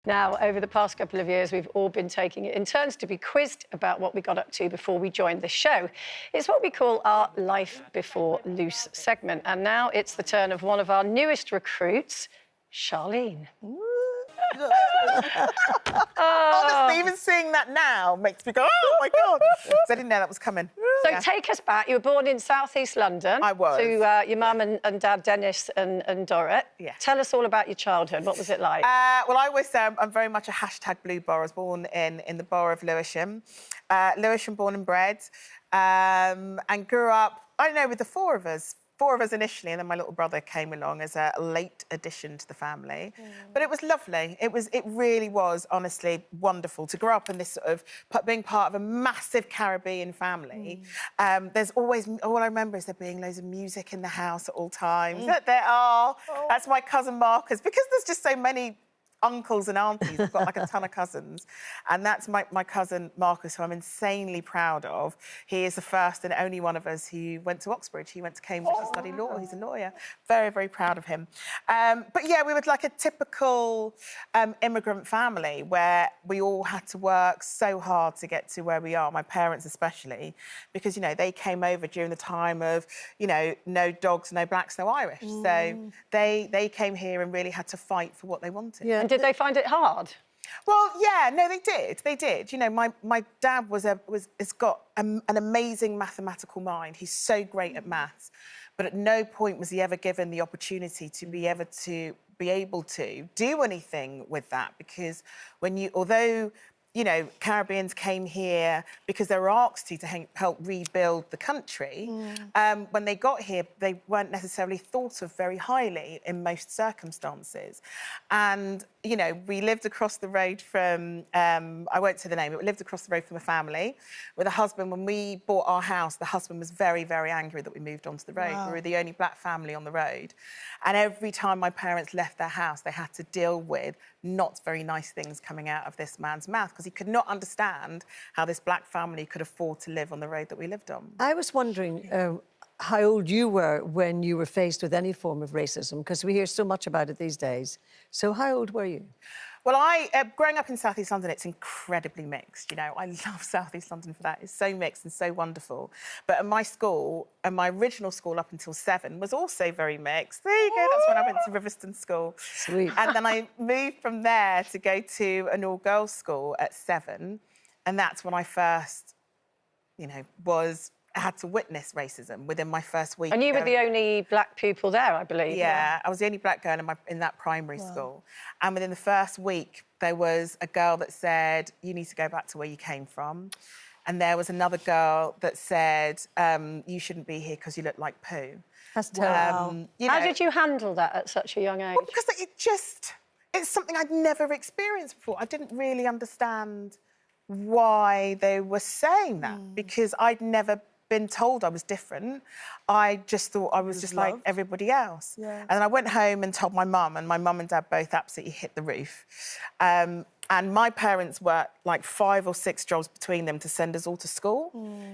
Now, over the past couple of years, we've all been taking it in turns to be quizzed about what we got up to before we joined the show. It's what we call our Life Before Loose segment. And now it's the turn of one of our newest recruits, Charlene. Honestly, even seeing that now makes me go, oh, my God. Because I didn't know that was coming. So take us back. You were born in South East London. I was. To your mum and dad, Dennis and Dorrit. Yeah. Tell us all about your childhood. What was it like? Well, I always say I'm very much a #blue borough. I was born in the borough of Lewisham. Lewisham born and bred. And grew up, I don't know, with the four of us initially, and then my little brother came along as a late addition to the family. But it was lovely. It really was, honestly, wonderful to grow up in this sort of being part of a massive Caribbean family. There's always, all I remember is there being loads of music in the house at all times. There are. That's my cousin Marcus, because there's just so many uncles and aunties. I've got like a ton of cousins. And that's my cousin Marcus, who I'm insanely proud of. He is the first and only one of us who went to Oxbridge. He went to Cambridge to study law. He's a lawyer. Very, very proud of him. But yeah, we were like a typical immigrant family where we all had to work so hard to get to where we are, my parents especially, because, you know, they came over during the time of, you know, no dogs, no blacks, no Irish. So they came here and really had to fight for what they wanted. Yeah. And did they find it hard? Well, yeah, no, they did. They did. You know, my dad has got an amazing mathematical mind. He's so great at maths, but at no point was he ever given the opportunity to be able to do anything with that, because although you know, Caribbeans came here because they were asked to help rebuild the country. When they got here, they weren't necessarily thought of very highly in most circumstances. And, you know, we lived across the road from, I won't say the name, but we lived across the road from a family with a husband. When we bought our house, the husband was very, very angry that we moved onto the road. Wow. We were the only black family on the road. And every time my parents left their house, they had to deal with not very nice things coming out of this man's mouth, because he could not understand how this black family could afford to live on the road that we lived on. I was wondering how old you were when you were faced with any form of racism, because we hear so much about it these days. So how old were you? Well, growing up in South East London, it's incredibly mixed. You know, I love South East London for that. It's so mixed and so wonderful. But at my school, and my original school up until 7, was also very mixed. There you go, that's when I went to Riverston School. Sweet. And then I moved from there to go to an all-girls school at 7. And that's when I first, you know, had to witness racism within my first week. And you were the only black pupil there, I believe. Yeah, I was the only black girl in that primary school. And within the first week, there was a girl that said, you need to go back to where you came from. And there was another girl that said, you shouldn't be here because you look like poo. That's terrible. How did you handle that at such a young age? Well, because it's something I'd never experienced before. I didn't really understand why they were saying that, because I'd never been told I was different. I just thought I was just like everybody else. Yeah. And then I went home and told my mum, and my mum and dad both absolutely hit the roof. And my parents worked like 5 or 6 jobs between them to send us all to school,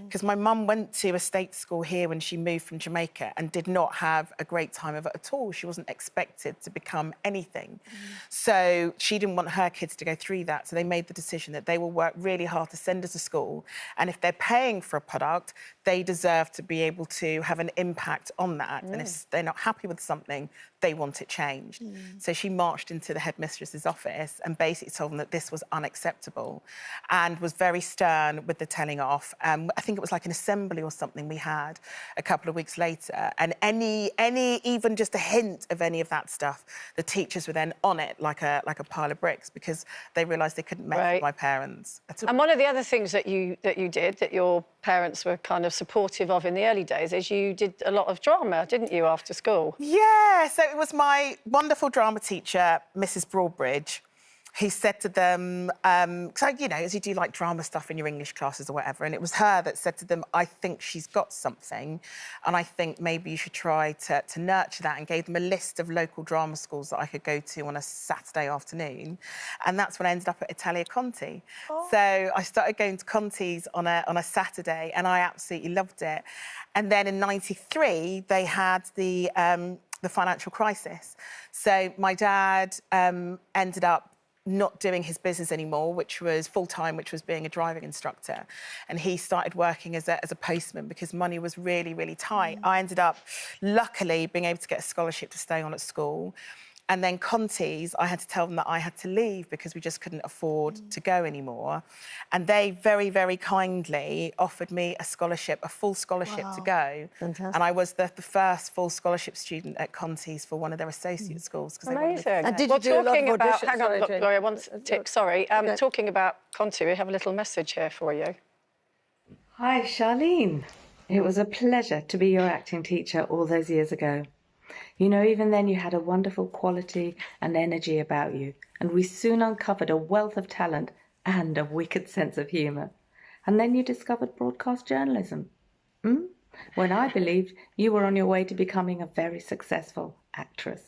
because my mum went to a state school here when she moved from Jamaica and did not have a great time of it at all. She wasn't expected to become anything. So she didn't want her kids to go through that. So they made the decision that they will work really hard to send us to school. And if they're paying for a product, they deserve to be able to have an impact on that. And if they're not happy with something, they want it changed. So she marched into the headmistress's office and basically told them that this was unacceptable, and was very stern with the telling off. I think it was like an assembly or something we had a couple of weeks later, and any even just a hint of any of that stuff, the teachers were then on it like a pile of bricks, because they realised they couldn't mess with my parents at all. And one of the other things that you did, that your parents were kind of supportive of in the early days, is you did a lot of drama, didn't you, after school? Yeah, so it was my wonderful drama teacher, Mrs. Broadbridge, who said to them, because, you know, as you do, like, drama stuff in your English classes or whatever, and it was her that said to them, I think she's got something, and I think maybe you should try to nurture that, and gave them a list of local drama schools that I could go to on a Saturday afternoon. And that's when I ended up at Italia Conti. So I started going to Conti's on a Saturday, and I absolutely loved it. And then in '93, they had the financial crisis. So my dad ended up not doing his business anymore, which was full-time, which was being a driving instructor. And he started working as a postman because money was really, really tight. I ended up, luckily, being able to get a scholarship to stay on at school. And then Conti's, I had to tell them that I had to leave because we just couldn't afford to go anymore. And they very, very kindly offered me a scholarship, a full scholarship to go. Fantastic. And I was the first full scholarship student at Conti's for one of their associate schools. Amazing. And did you do a lot of talking about, auditions? hang on, Sorry, look, Jane. Gloria, one tick, sorry. Okay. Talking about Conti, we have a little message here for you. Hi, Charlene. It was a pleasure to be your acting teacher all those years ago. You know, even then you had a wonderful quality and energy about you, and we soon uncovered a wealth of talent and a wicked sense of humour. And then you discovered broadcast journalism. When I believed you were on your way to becoming a very successful actress.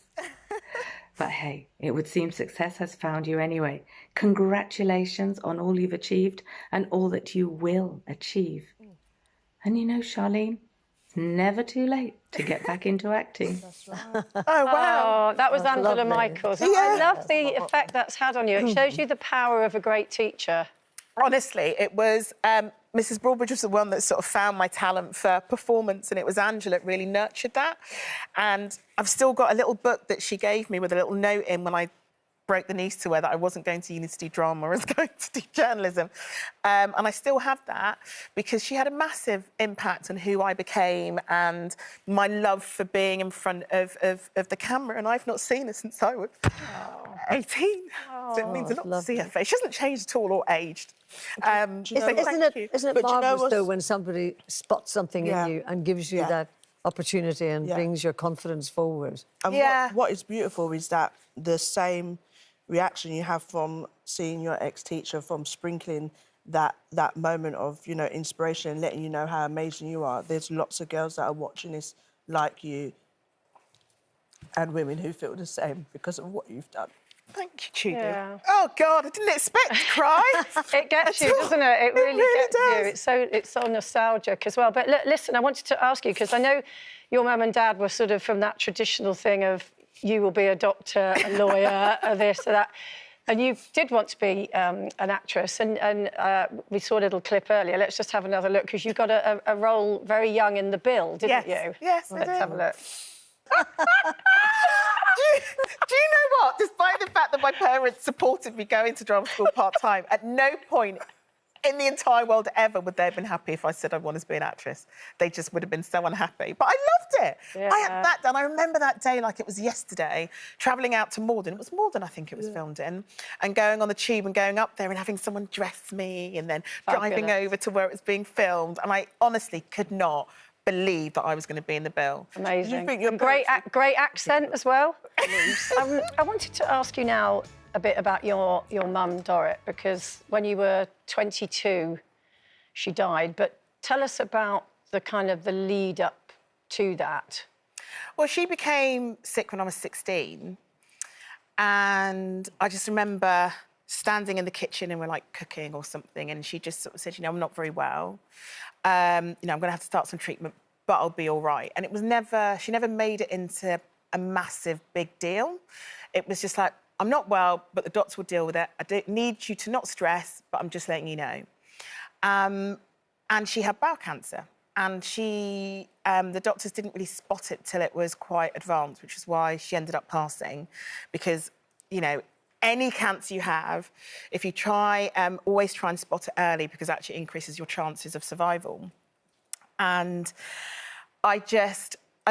But hey, it would seem success has found you anyway. Congratulations on all you've achieved and all that you will achieve. And you know, Charlene, it's never too late to get back into acting. Oh, wow. Oh, that was Angela lovely. Michaels. Yeah. I love the effect that's had on you. It shows you the power of a great teacher. Honestly, it was Mrs. Broadbridge was the one that sort of found my talent for performance, and it was Angela that really nurtured that. And I've still got a little book that she gave me with a little note in when I broke the news to her that I wasn't going to uni to do drama, I was going to do journalism. And I still have that because she had a massive impact on who I became and my love for being in front of the camera. And I've not seen her since I was 18. So it means a lot to see her face. She hasn't changed at all or aged. Isn't it marvellous, though, when somebody spots something in you and gives you that opportunity and brings your confidence forward? And what is beautiful is that the same reaction you have from seeing your ex-teacher, from sprinkling that moment of, you know, inspiration and letting you know how amazing you are. There's lots of girls that are watching this like you and women who feel the same because of what you've done. Thank you, Judy. Yeah. Oh, God, I didn't expect to cry. It gets you, doesn't it? It really gets you. It's so nostalgic as well. But listen, I wanted to ask you, because I know your mum and dad were sort of from that traditional thing of you will be a doctor, a lawyer, a this, or that. And you did want to be an actress, and we saw a little clip earlier. Let's just have another look, because you got a role very young in The Bill, didn't you? Yes, Let's have a look. Do you know what? Despite the fact that my parents supported me going to drama school part-time, at no point in the entire world ever would they have been happy if I said I wanted to be an actress. They just would have been so unhappy. But I loved it. Yeah. I had that done. I remember that day like it was yesterday, travelling out to Morden. It was Morden, I think it was filmed in, and going on the tube and going up there and having someone dress me and then driving over to where it was being filmed. And I honestly could not believe that I was going to be in The Bill. Amazing. And great accent as well. I wanted to ask you now a bit about your mum, Dorrit, because when you were 22, she died. But tell us about the kind of the lead up to that. Well, she became sick when I was 16. And I just remember standing in the kitchen and we're like cooking or something. And she just sort of said, you know, I'm not very well. You know, I'm going to have to start some treatment, but I'll be all right. And it was never, she never made it into a massive big deal. It was just like, I'm not well, but the doctor will deal with it. I don't need you to not stress, but I'm just letting you know. And she had bowel cancer. And she, the doctors didn't really spot it till it was quite advanced, which is why she ended up passing. Because, you know, any cancer you have, if you try, always try and spot it early, because it actually increases your chances of survival. And a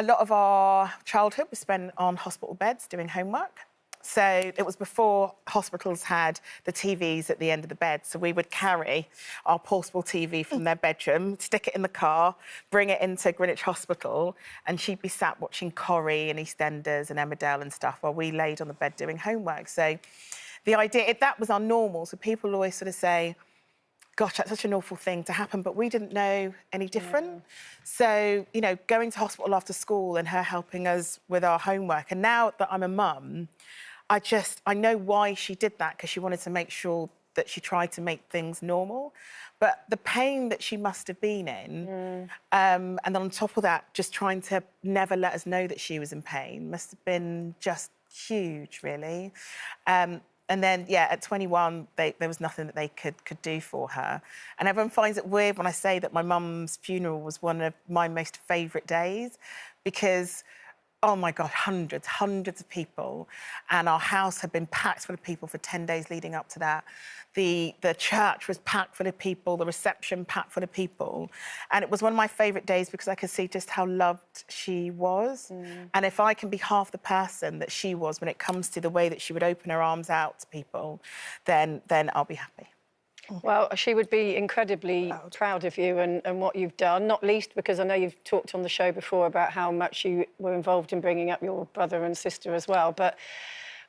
lot of our childhood was spent on hospital beds doing homework. So it was before hospitals had the TVs at the end of the bed. So we would carry our portable TV from their bedroom, stick it in the car, bring it into Greenwich Hospital, and she'd be sat watching Corrie and EastEnders and Emmerdale and stuff while we laid on the bed doing homework. So the idea, that was our normal. So people always sort of say, gosh, that's such an awful thing to happen, but we didn't know any different. Yeah. So, you know, going to hospital after school and her helping us with our homework. And now that I'm a mum, I know why she did that, because she wanted to make sure that she tried to make things normal. But the pain that she must have been in, and then on top of that, just trying to never let us know that she was in pain, must have been just huge, really. And then, yeah, at 21, there was nothing that they could do for her. And everyone finds it weird when I say that my mum's funeral was one of my most favourite days because, oh, my God, hundreds of people. And our house had been packed full of people for 10 days leading up to that. The church was packed full of people, the reception packed full of people. And it was one of my favourite days because I could see just how loved she was. And if I can be half the person that she was when it comes to the way that she would open her arms out to people, then I'll be happy. Well, she would be incredibly proud of you and what you've done, not least because I know you've talked on the show before about how much you were involved in bringing up your brother and sister as well, but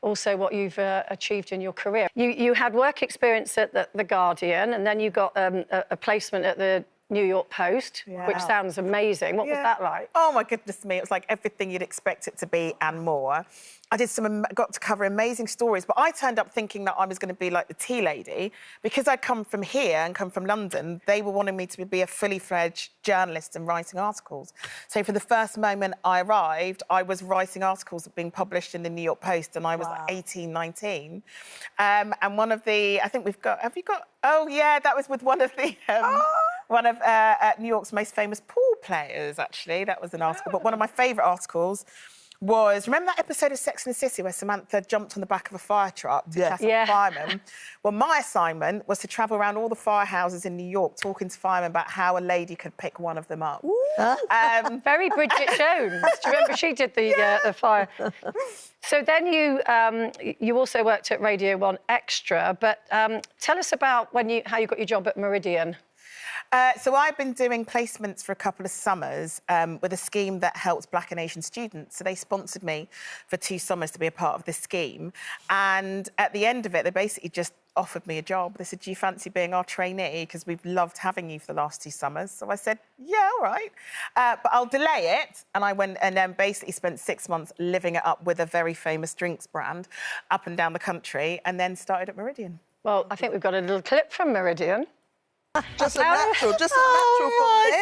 also what you've achieved in your career. You had work experience at The Guardian, and then you got a placement at the New York Post, which sounds amazing. What was that like? Oh, my goodness me. It was like everything you'd expect it to be and more. I got to cover amazing stories, but I turned up thinking that I was going to be like the tea lady. Because I'd come from here and come from London, they were wanting me to be a fully fledged journalist and writing articles. So for the first moment I arrived, I was writing articles being published in the New York Post, and I was like 18, 19. And one of the, I think oh yeah, that was with one of the, one of New York's most famous pool players, actually. That was an article. But one of my favourite articles was, remember that episode of Sex and the City where Samantha jumped on the back of a fire truck to chat to the firemen? Well, my assignment was to travel around all the firehouses in New York talking to firemen about how a lady could pick one of them up. Very Bridget Jones. Do you remember she did the fire? So then you also worked at Radio 1 Extra, but tell us about how you got your job at Meridian. So I've been doing placements for a couple of summers with a scheme that helps Black and Asian students. So they sponsored me for 2 summers to be a part of this scheme. And at the end of it, they basically just offered me a job. They said, do you fancy being our trainee? Because we've loved having you for the last 2 summers. So I said, yeah, all right. But I'll delay it. And I went and then basically spent 6 months living it up with a very famous drinks brand up and down the country, and then started at Meridian. Well, I think we've got a little clip from Meridian. Just a natural from there.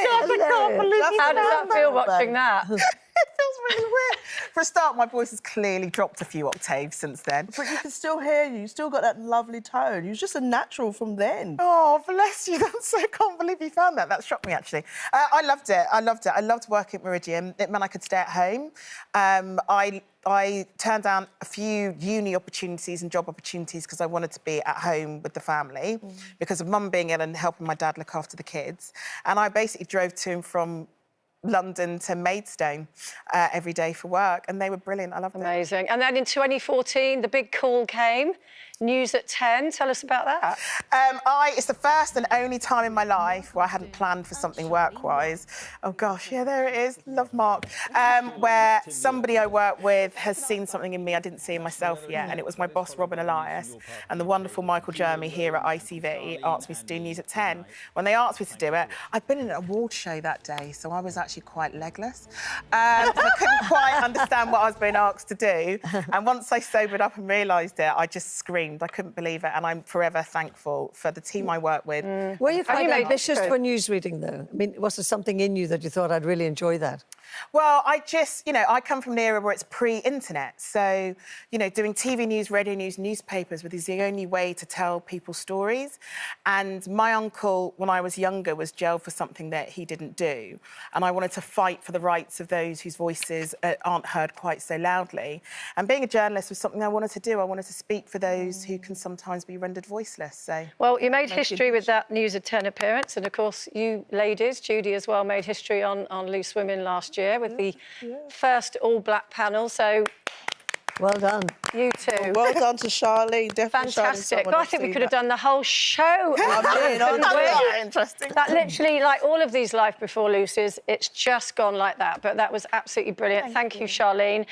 How does that feel watching that? It feels really weird. For a start, my voice has clearly dropped a few octaves since then. But you can still hear you. You still got that lovely tone. You're just a natural from then. Oh, bless you. I can't believe you found that. That shocked me, actually. I loved it. I loved working at Meridian. It meant I could stay at home. I turned down a few uni opportunities and job opportunities because I wanted to be at home with the family because of mum being ill and helping my dad look after the kids. And I basically drove to and from London to Maidstone every day for work, and they were brilliant. I loved it. Amazing. And then in 2014, the big call came. News at 10. Tell us about that. It's the first and only time in my life where I hadn't planned for something work-wise. Oh, gosh, yeah, there it is. Love Mark. Where somebody I work with has seen something in me I didn't see in myself yet, and it was my boss, Robin Elias, and the wonderful Michael Jeremy here at ITV asked me to do News at 10. When they asked me to do it, I'd been in an award show that day, so I was actually quite legless. So I couldn't quite understand what I was being asked to do. And once I sobered up and realised it, I just screamed. I couldn't believe it, and I'm forever thankful for the team I work with. Were you quite ambitious for news reading, though? I mean, was there something in you that you thought I'd really enjoy that? Well, I come from an era where it's pre-internet. So, doing TV news, radio news, newspapers was the only way to tell people stories. And my uncle, when I was younger, was jailed for something that he didn't do. And I wanted to fight for the rights of those whose voices aren't heard quite so loudly. And being a journalist was something I wanted to do. I wanted to speak for those who can sometimes be rendered voiceless. So, well, you made history with that News at 10 appearance. And, of course, you ladies, Judy as well, made history on Loose Women last year with the first all-black panel, so... Well done. You too. Well done to Charlene. Definitely. Fantastic. God, I think we could have done the whole show. Interesting. That literally, like all of these Life Before Looses, it's just gone like that. But that was absolutely brilliant. Thank you, Charlene.